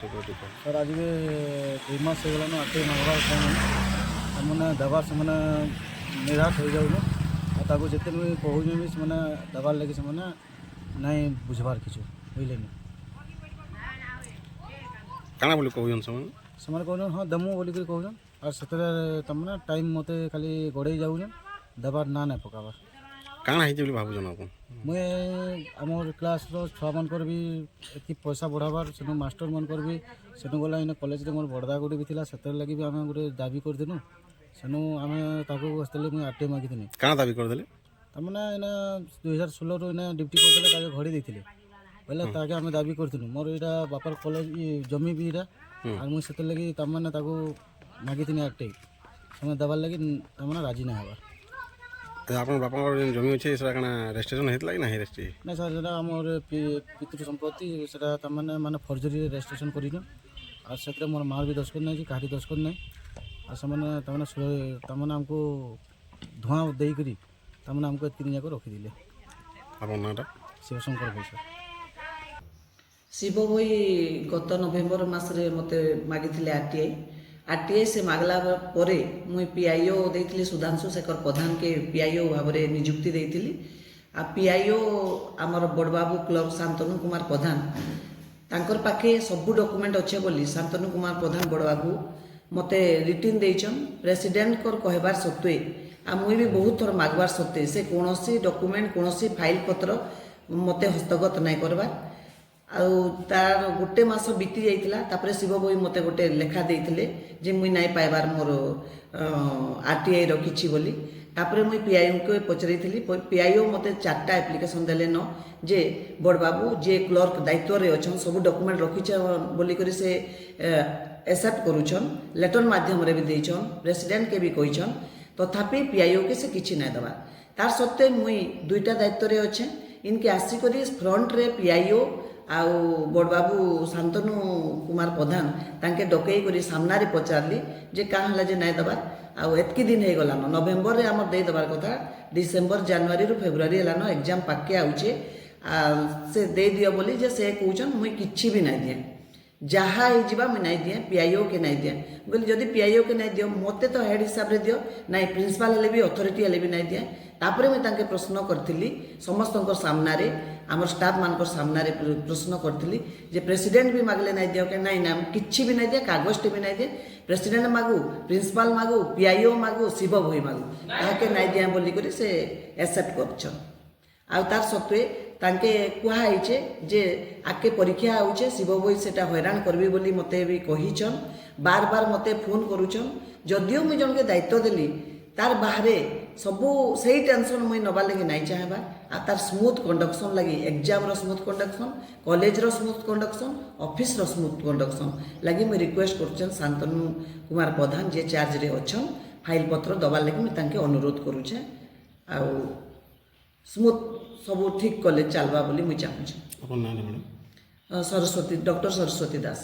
Sir आज भी 2 मास हो गलान आटे मांगबार मैंने दबार से मैंने निराश हो जाऊँ जिते मुझे कहूँ भी से दबार लगे से नहीं बुझबार किछु बुझे काना बोली कहून से कहन हाँ दमु बोलिक कहन और से तमने टाइम मत खाली गड़े जाऊन दबार ना नहीं पकाबार काना है भावुन आप मुझे आमर क्लास छुआ मानकर भी एति पैसा बढ़ाबार से मास्टर मानकर भी सेनु गला इन कॉलेज रे मोर बड़दा गुटे भी थिला सेतर लगी भी आमे गुटे दाबी कर देनु सेनु आमे ताको बसतले मुझे आटे मागिथिनी काना दाबी कर देले तमने इना 2016 रो इना ड्यूटी कर देले ताके घड़ी देथिले पहले ताके आमे दाबी करथिनु मोर एटा बापर कॉलेज जमी भी एटा और मुझे सेतर लगी तमने ताको मागिथिनी आटे समय दबार लगी तमने राजी ना हवा आपन बापा जमी अच्छे से रेजिस्ट्रेशन होता ना रेजिस्ट्री ना सर जो आमर पितृ संपत्ति से माने फर्जरी रेजिस्ट्रेशन कर और से मोर मार भी दस्खत नहीं कहारी दस्खत नहीं और से आमको धुआं देकर आमको तीन जाक रखीदे शिवशंकर भाई सर शिव भाई गत नवेम्बर मसरे मत मागिले आरटीआई से मागला परे मुई पीआईओ देइथिली सुधांशु शेखर प्रधान के पीआईओ भाव में नियुक्ति देइथिली आ पीआईओ आमर बड़बाबू क्लर्क शांतनु कुमार प्रधान तांकर पाखे सबू डॉक्यूमेंट अच्छे बोली शांतनु कुमार प्रधान बड़बाबू मते रिटर्न देइछन प्रेसिडेंट कर कहबार सत्वे आ मुई भी बहुत थर मागबार सत्वे से कोनोसी डॉक्यूमेंट कोनोसी फाइल पत्र मते हस्तगत नहीं करबार तार गोटे मास बीती जाता शिव भाई मत गोटे लेखा देते जे मुई नाई पाइबार मोर आरटीआई रखी बोली तापर मुई पीआईओ को पचरई पीआईओ मत 4टा एप्लिकेशन देले न जे बड़बाबू जे क्लर्क दायित्व रे अछन सब डॉक्यूमेंट रखीछ बोलिक से एक्सेप्ट करूछन लेटर माध्यम रे भी देछन प्रेसिडेंट के भी कहिछन तथापि पीआईओ के से किछि नै दबा तार सत्ते मुई 2टा दायित्व रे अच्छे इनके आसिक फ्रंट रे पीआईओ आउ बड़बाबू शांतनु कुमार प्रधान तांके डकई करी सामना पचारली जे क्या है जे नाई दबार आउ एतकी दिन हो गलान नवेम्बर रे आमर दे दबार कथा डिसेम्बर जनवरी रु फेब्रुआरी हेलान एग्जाम पाके आउचे से दे दियो बोली जे से कहउछन मुई किछि भी नाई दिए जहा हो जिबा मुई नाई दिए पीआईओ के नाई दिए बोली जदि पीआईओ के नाई दियो मते तो हेड हिसाब रे दियो नाई प्रिंसिपल हेले भी अथॉरिटी हेले भी नाई दिए तापरे मुई तांके प्रश्न करथिली समस्तंकर सामना रे आमर स्टाफ मानकर सामना रे प्रश्न करथिली जे प्रेसिडेंट भी मागले नाई दियो के नाई ना किछि भी नाई दिए कागज भी नाई दिए प्रेसिडेंट मागू प्रिंसिपल मागू पीआईओ मागू शिव भाई मागू ताके नाई दिया बोली करी से एक्सेप्ट करछन आ तार सत्वे तांके कुहाइछे जे आके परीक्षा आउछे शिव भाई सेटा हैरान करबी बोली मते भी कहिछन बार बार मते फोन करूछन जदियो मुई जन के दायित्व देली तार बाहरे सबू सही टेंशन मुई नबार लगे नहीं चाहबा आ तार स्मूथ कंडक्शन लगी एग्जाम रो स्मूथ कंडक्शन कॉलेज रो स्मूथ कंडक्शन ऑफिस रो स्मूथ कंडक्शन लगी मुई रिक्वेस्ट करछन शांतनु कुमार प्रधान जे चार्ज रे अछन फाइल पत्र दबार लगी मुई तांके अनुरोध करूछे आ स्मूथ सबू ठीक कॉलेज चलबा बोली मुई चाहूँ। अपन नाम मैडम सरस्वती डॉक्टर सरस्वती दास।